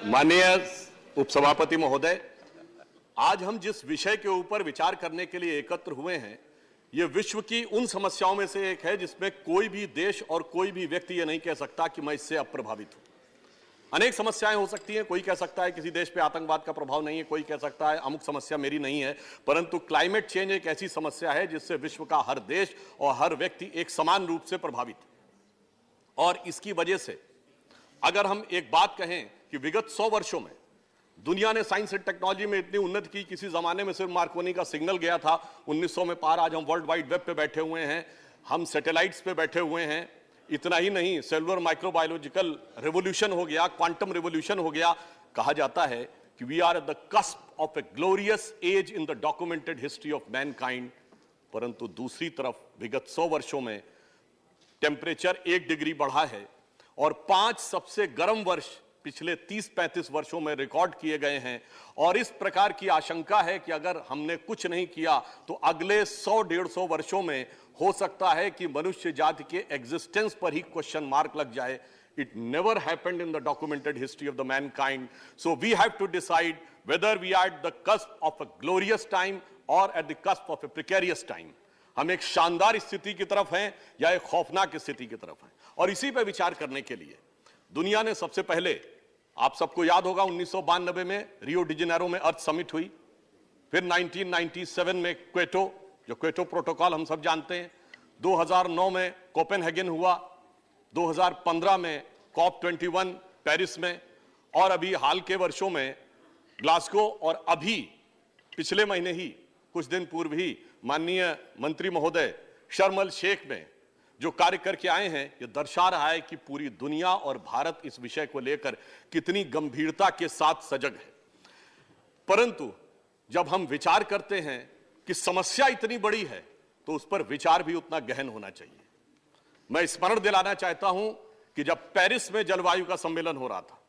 माननीय उपसभापति महोदय, आज हम जिस विषय के ऊपर विचार करने के लिए एकत्र हुए हैं, यह विश्व की उन समस्याओं में से एक है जिसमें कोई भी देश और कोई भी व्यक्ति यह नहीं कह सकता कि मैं इससे अप्रभावित हूं। अनेक समस्याएं हो सकती हैं, कोई कह सकता है किसी देश पे आतंकवाद का प्रभाव नहीं है, कोई कह सकता है अमुक समस्या मेरी नहीं है, परंतु क्लाइमेट चेंज एक ऐसी समस्या है जिससे विश्व का हर देश और हर व्यक्ति एक समान रूप से प्रभावित है। और इसकी वजह से अगर हम एक बात कहें कि विगत 100 वर्षों में दुनिया ने साइंस एंड टेक्नोलॉजी में इतनी उन्नति की, किसी जमाने में सिर्फ मार्कोनी का सिग्नल गया था 1900 में पार, आज हम वर्ल्ड वाइड वेब पे बैठे हुए हैं, हम सैटेलाइट्स पे बैठे हुए हैं। इतना ही नहीं, सेलुलर माइक्रोबायोलॉजिकल रेवोल्यूशन हो गया, क्वांटम रेवोल्यूशन हो गया। कहा जाता है कि we are at the cusp of a glorious age in the documented history of mankind. परंतु दूसरी तरफ विगत 100 वर्षों में टेम्परेचर 1 डिग्री बढ़ा है और 5 सबसे गर्म वर्ष पिछले 30-35 वर्षों में रिकॉर्ड किए गए हैं। और इस प्रकार की आशंका है कि अगर हमने कुछ नहीं किया तो अगले 100-150 वर्षों में हो सकता है कि मनुष्य जाति के एग्जिस्टेंस पर ही क्वेश्चन मार्क लग जाए। It never happened in the documented history of the mankind. So we have to decide whether we are at the cusp of a glorious time or at the cusp of a precarious time. हम एक शानदार स्थिति की तरफ हैं या एक खौफनाक स्थिति की तरफ हैं। और इसी पर विचार करने के लिए दुनिया ने सबसे पहले, आप सबको याद होगा 1992 में रियो डी जेनेरो में अर्थ समिट हुई, फिर 1997 में क्वेटो, जो क्वेटो प्रोटोकॉल हम सब जानते हैं, 2009 में कोपेनहेगन हुआ, 2015 में COP21 पेरिस में, और अभी हाल के वर्षों में ग्लासगो, और अभी पिछले महीने ही कुछ दिन पूर्व ही माननीय मंत्री महोदय शर्म अल शेख में जो कार्य करके आए हैं, यह दर्शा रहा है कि पूरी दुनिया और भारत इस विषय को लेकर कितनी गंभीरता के साथ सजग है। परंतु जब हम विचार करते हैं कि समस्या इतनी बड़ी है तो उस पर विचार भी उतना गहन होना चाहिए। मैं स्मरण दिलाना चाहता हूं कि जब पेरिस में जलवायु का सम्मेलन हो रहा था,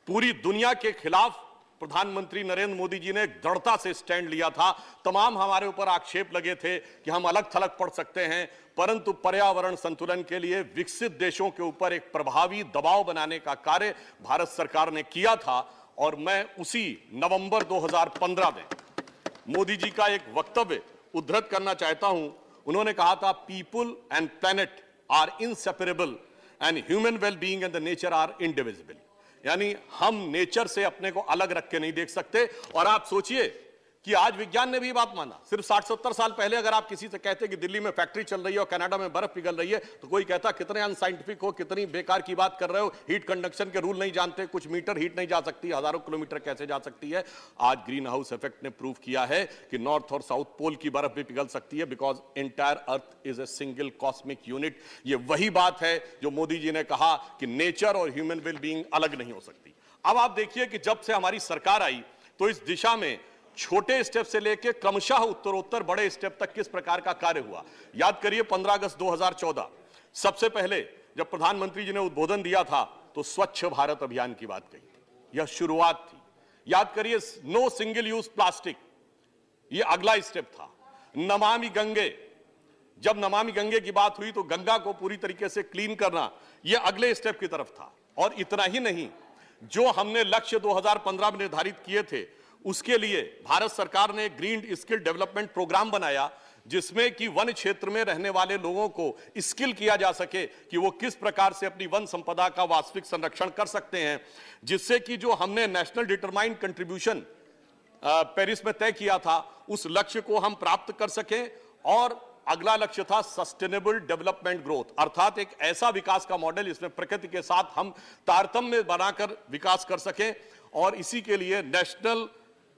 पूरी दुनिया के खिलाफ प्रधानमंत्री नरेंद्र मोदी जी ने दृढ़ता से स्टैंड लिया था। तमाम हमारे ऊपर आक्षेप लगे थे कि हम अलग थलग पड़ सकते हैं, परंतु पर्यावरण संतुलन के लिए विकसित देशों के ऊपर एक प्रभावी दबाव बनाने का कार्य भारत सरकार ने किया था। और मैं उसी नवंबर 2015 में मोदी जी का एक वक्तव्य उद्धृत करना चाहता हूं। उन्होंने कहा था, people and planet are inseparable and human wellbeing and the nature are indivisible. यानी हम नेचर से अपने को अलग रख के नहीं देख सकते। और आप सोचिए कि आज विज्ञान ने भी बात माना। सिर्फ 60-70 साल पहले अगर आप किसी से कहते कि दिल्ली में फैक्ट्री चल रही है और कनाडा में बर्फ पिघल रही है, तो कोई कहता कितने अनसाइंटिफिक हो, कितनी बेकार की बात कर रहे हो, हीट कंडक्शन के रूल नहीं जानते, कुछ मीटर हीट नहीं जा सकती, हजारों किलोमीटर कैसे जा सकती है। आज ग्रीन हाउस इफेक्ट ने प्रूव किया है कि नॉर्थ और साउथ पोल की बर्फ भी पिघल सकती है, because entire earth is a single cosmic unit. ये वही बात है जो मोदी जी ने कहा कि नेचर और ह्यूमन वेलबीइंग अलग नहीं हो सकती। अब आप देखिए कि जब से हमारी सरकार आई तो इस दिशा में छोटे स्टेप से लेकर क्रमशः उत्तरोत्तर बड़े स्टेप तक किस प्रकार का कार्य हुआ। याद करिए 15 अगस्त 2014 सबसे पहले जब प्रधानमंत्री जी ने उद्बोधन दिया था तो स्वच्छ भारत अभियान की बात कही थी, यह शुरुआत थी। याद करिए नो सिंगल यूज प्लास्टिक, यह अगला स्टेप था। नमामि गंगे, जब नमामि गंगे की बात हुई तो गंगा को पूरी तरीके से क्लीन करना, यह अगले स्टेप की तरफ था। और इतना ही नहीं, जो हमने लक्ष्य 2015 में निर्धारित किए थे उसके लिए भारत सरकार ने ग्रीन स्किल डेवलपमेंट प्रोग्राम बनाया, जिसमें कि वन क्षेत्र में रहने वाले लोगों को स्किल किया जा सके कि वो किस प्रकार से अपनी वन संपदा का वास्तविक संरक्षण कर सकते हैं, जिससे कि जो हमने नेशनल डिटरमाइंड कंट्रीब्यूशन पेरिस में तय किया था उस लक्ष्य को हम प्राप्त कर सकें। और अगला लक्ष्य था सस्टेनेबल डेवलपमेंट ग्रोथ, अर्थात एक ऐसा विकास का मॉडल जिसमें प्रकृति के साथ हम तारतम्य बनाकर विकास कर सकें। और इसी के लिए नेशनल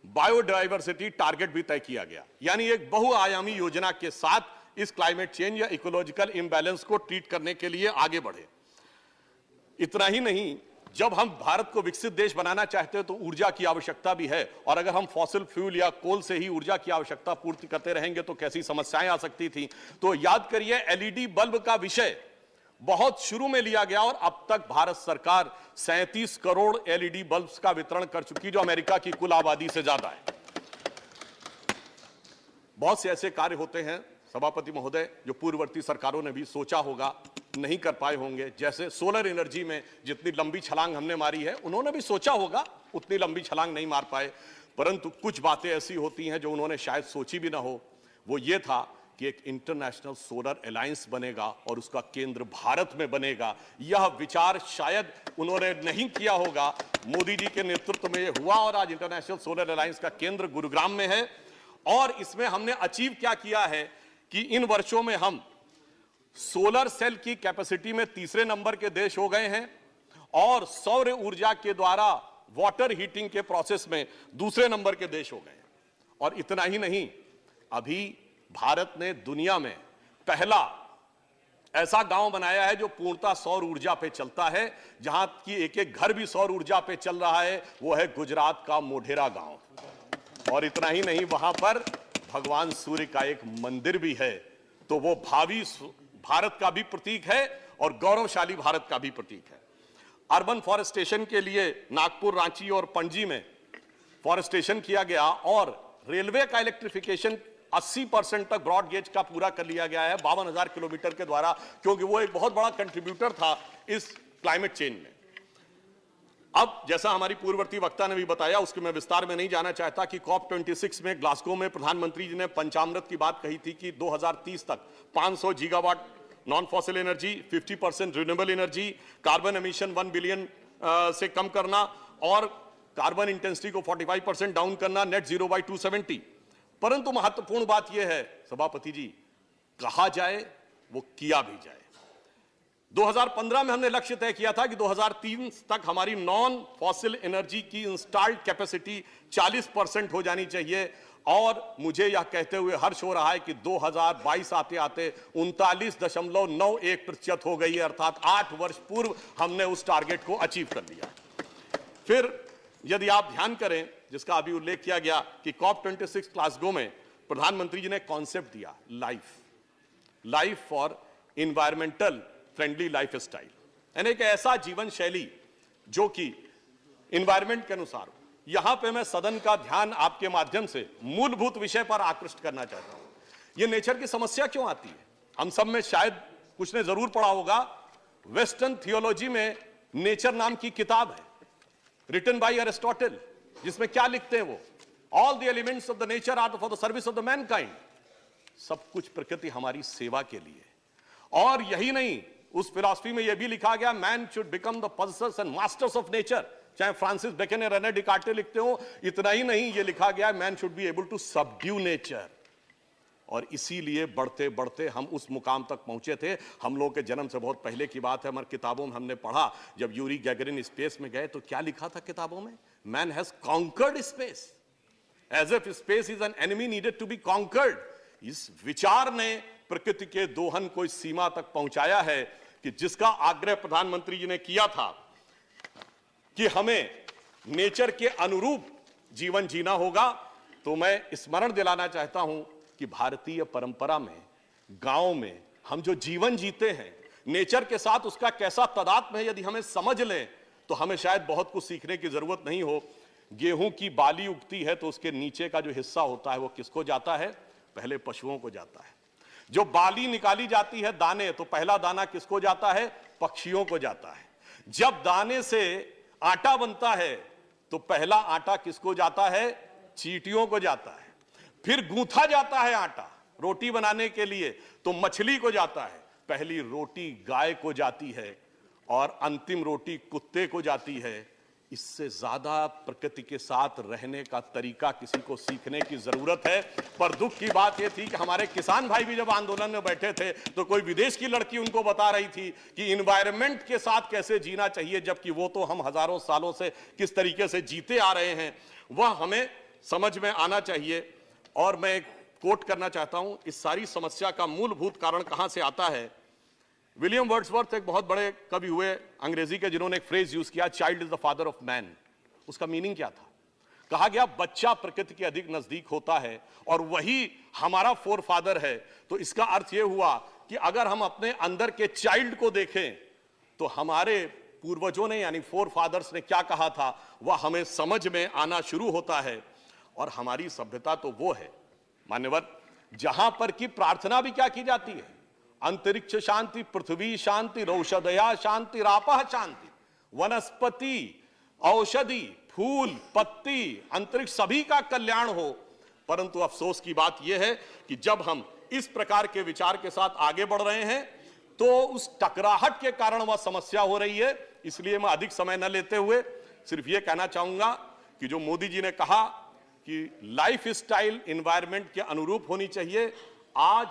बायोडायवर्सिटी टारगेट भी तय किया गया, यानी एक बहुआयामी योजना के साथ इस क्लाइमेट चेंज या इकोलॉजिकल इंबैलेंस को ट्रीट करने के लिए आगे बढ़े। इतना ही नहीं, जब हम भारत को विकसित देश बनाना चाहते हैं तो ऊर्जा की आवश्यकता भी है, और अगर हम फॉसिल फ्यूल या कोल से ही ऊर्जा की आवश्यकता पूर्ति करते रहेंगे तो कैसी समस्याएं आ सकती थी। तो याद करिए एलईडी बल्ब का विषय बहुत शुरू में लिया गया और अब तक भारत सरकार 37 करोड़ एलईडी बल्ब्स का वितरण कर चुकी, जो अमेरिका की कुल आबादी से ज्यादा है। बहुत से ऐसे कार्य होते हैं सभापति महोदय जो पूर्ववर्ती सरकारों ने भी सोचा होगा नहीं कर पाए होंगे। जैसे सोलर एनर्जी में जितनी लंबी छलांग हमने मारी है, उन्होंने भी सोचा होगा, उतनी लंबी छलांग नहीं मार पाए। परंतु कुछ बातें ऐसी होती हैं जो उन्होंने शायद सोची भी ना हो। वो ये था कि एक इंटरनेशनल सोलर अलायंस बनेगा और उसका केंद्र भारत में बनेगा। यह विचार शायद उन्होंने नहीं किया होगा। मोदी जी के नेतृत्व में यह हुआ और आज इंटरनेशनल सोलर अलायंस का केंद्र गुरुग्राम में है। और इसमें हमने अचीव क्या किया है कि इन वर्षों में हम सोलर सेल की कैपेसिटी में तीसरे नंबर के देश हो गए हैं और सौर ऊर्जा के द्वारा वाटर हीटिंग के प्रोसेस में दूसरे नंबर के देश हो गए हैं। और इतना ही नहीं, अभी भारत ने दुनिया में पहला ऐसा गांव बनाया है जो पूर्णतः सौर ऊर्जा पे चलता है, जहां की एक एक घर भी सौर ऊर्जा पे चल रहा है। वो है गुजरात का मोढेरा गांव। और इतना ही नहीं, वहां पर भगवान सूर्य का एक मंदिर भी है। तो वो भावी भारत का भी प्रतीक है और गौरवशाली भारत का भी प्रतीक है। अर्बन फॉरेस्टेशन के लिए नागपुर, रांची और पणजी में फॉरेस्टेशन किया गया और रेलवे का इलेक्ट्रिफिकेशन 80% तक ब्रॉड गेज का पूरा कर लिया गया है 52,000 किलोमीटर के द्वारा, क्योंकि वो एक बहुत बड़ा कंट्रीब्यूटर था इस क्लाइमेट चेंज में। अब जैसा हमारी पूर्ववर्ती वक्ता ने भी बताया, उसके मैं विस्तार में नहीं जाना चाहता कि COP26 में ग्लासगो में प्रधानमंत्री जी ने पंचामृत की बात कही थी कि 2030 तक 500 gigawatt non fossil energy, 50% renewable energy, carbon emission 1 billion से कम करना और कार्बन इंटेंसिटी को 45% डाउन करना, नेट जीरो बाय 270। परंतु महत्वपूर्ण बात यह है सभापति जी, कहा जाए वो किया भी जाए। 2015 में हमने लक्ष्य तय किया था कि 2030 तक हमारी नॉन फॉसिल एनर्जी की इंस्टॉल्ड कैपेसिटी 40% हो जानी चाहिए। और मुझे यह कहते हुए हर्ष हो रहा है कि 2022 आते आते 39.91% हो गई है, अर्थात 8 वर्ष पूर्व हमने उस टारगेट को अचीव कर लिया। फिर यदि आप ध्यान करें, जिसका अभी उल्लेख किया गया कि COP26 ग्लासगो में प्रधानमंत्री जी ने कॉन्सेप्ट दिया life for environmental friendly life style, यानी एक ऐसा जीवन शैली जो कि इन्वायरमेंट के अनुसार हो। यहां पे मैं सदन का ध्यान आपके माध्यम से मूलभूत विषय पर आकृष्ट करना चाहता हूं। यह नेचर की समस्या क्यों आती है? हम सब में शायद कुछ ने जरूर पढ़ा होगा, वेस्टर्न थियोलॉजी में नेचर नाम की किताब है रिटन बाय एरिस्टोटल, जिसमें क्या लिखते हैं वो, all the elements of the nature are for the service of the mankind. सब कुछ प्रकृति हमारी सेवा के लिए। और यही नहीं, उस फिलॉसफी में यह भी लिखा गया, man should become the possessors and masters of nature, चाहे फ्रांसिस बेकन या रेने डिकार्टे लिखते हो। इतना ही नहीं, यह लिखा गया, man should be able to subdue nature. और इसीलिए बढ़ते बढ़ते हम उस मुकाम तक पहुंचे थे। हम लोग के जन्म से बहुत पहले की बात है, हमारी किताबों में हमने पढ़ा, जब यूरी गैगरिन स्पेस में गए तो क्या लिखा था किताबों में, man has conquered space, as if space is an enemy needed to be conquered. इस विचार ने प्रकृति के दोहन को इस सीमा तक पहुंचाया है कि जिसका आग्रह प्रधानमंत्री जी ने किया था कि हमें नेचर के अनुरूप जीवन जीना होगा, तो मैं स्मरण दिलाना चाहता हूं कि भारतीय परंपरा में, गांव में हम जो जीवन जीते हैं, नेचर के साथ उसका कैसा तादात्म्य है, यदि हमें समझ लें तो हमें शायद बहुत कुछ सीखने की जरूरत नहीं हो। गेहूं की बाली उगती है तो उसके नीचे का जो हिस्सा होता है वो किसको जाता है? पहले पशुओं को जाता है। जो बाली निकाली जाती है दाने, तो पहला दाना किसको जाता है? पक्षियों को जाता है। जब दाने से आटा बनता है तो पहला आटा किसको जाता है? चींटियों को जाता है। फिर गूंथा जाता है आटा रोटी बनाने के लिए, तो मछली को जाता है। पहली रोटी गाय को जाती है और अंतिम रोटी कुत्ते को जाती है। इससे ज्यादा प्रकृति के साथ रहने का तरीका किसी को सीखने की जरूरत है। पर दुख की बात यह थी कि हमारे किसान भाई भी जब आंदोलन में बैठे थे तो कोई विदेश की लड़की उनको बता रही थी कि इन्वायरमेंट के साथ कैसे जीना चाहिए, जबकि वो तो हम हजारों सालों से किस तरीके से जीते आ रहे हैं वह हमें समझ में आना चाहिए। और मैं एक कोट करना चाहता हूं, इस सारी समस्या का मूलभूत कारण कहां से आता है। विलियम वर्ड्सवर्थ एक बहुत बड़े कवि हुए अंग्रेजी के, जिन्होंने एक फ्रेज यूज किया, child is the father of man. उसका मीनिंग क्या था? कहा गया बच्चा प्रकृति के अधिक नजदीक होता है और वही हमारा फोर फादर है। तो इसका अर्थ यह हुआ कि अगर हम अपने अंदर के चाइल्ड को देखें तो हमारे पूर्वजों ने यानी फोर फादर्स ने क्या कहा था वह हमें समझ में आना शुरू होता है। और हमारी सभ्यता तो वो है मान्यवर, जहां पर की प्रार्थना भी क्या की जाती है? अंतरिक्ष शांति, पृथ्वी शांति, औषधया शांति, रापः शांति, वनस्पति, औषधि, फूल, पत्ती, अंतरिक्ष सभी का कल्याण हो। परंतु अफसोस की बात यह है कि जब हम इस प्रकार के विचार के साथ आगे बढ़ रहे हैं तो उस टकराहट के कारण वह समस्या हो रही है। इसलिए मैं अधिक समय न लेते हुए सिर्फ यह कहना चाहूंगा कि जो मोदी जी ने कहा कि लाइफ स्टाइल एनवायरनमेंट के अनुरूप होनी चाहिए, आज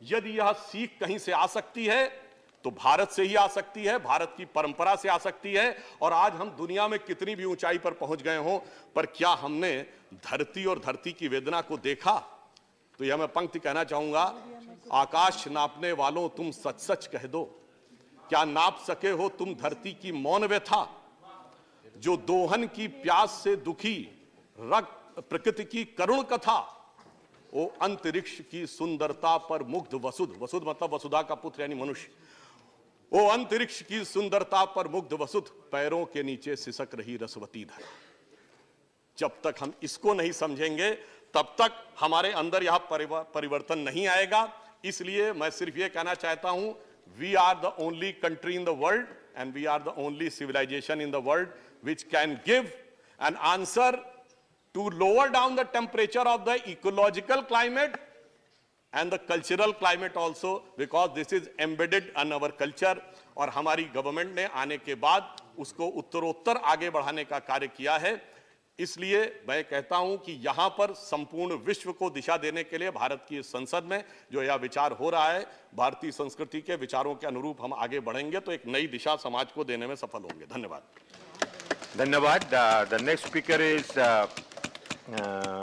यदि यह सीख कहीं से आ सकती है तो भारत से ही आ सकती है, भारत की परंपरा से आ सकती है। और आज हम दुनिया में कितनी भी ऊंचाई पर पहुंच गए हों, पर क्या हमने धरती और धरती की वेदना को देखा? तो यह मैं पंक्ति कहना चाहूंगा, आकाश नापने वालों तुम सच सच कह दो, क्या नाप सके हो तुम धरती की मौन व्यथा? जो दोहन की प्यास से दुखी रक्त प्रकृति की करुण कथा, वो अंतरिक्ष की सुंदरता पर मुग्ध वसुध, वसुध मतलब वसुधा का पुत्र यानी मनुष्य, वो अंतरिक्ष की सुंदरता पर मुग्ध वसुध, पैरों के नीचे सिसक रही रसवती धरा। जब तक हम इसको नहीं समझेंगे तब तक हमारे अंदर यह परिवर्तन नहीं आएगा। इसलिए मैं सिर्फ ये कहना चाहता हूं, we are the only country in the world and we are the only civilisation in the world which can give an answer to lower down the temperature of the ecological climate and the cultural climate also, because this is embedded in our culture। और हमारी government ने आने के बाद उसको उत्तरोत्तर आगे बढ़ाने का कार्य किया है। इसलिए मैं कहता हूं कि यहां पर संपूर्ण विश्व को दिशा देने के लिए भारत की संसद में जो यह विचार हो रहा है, भारतीय संस्कृति के विचारों के अनुरूप हम आगे बढ़ेंगे तो एक नई दिशा समाज को देने में सफल होंगे। धन्यवाद। धन्यवाद। The next speaker is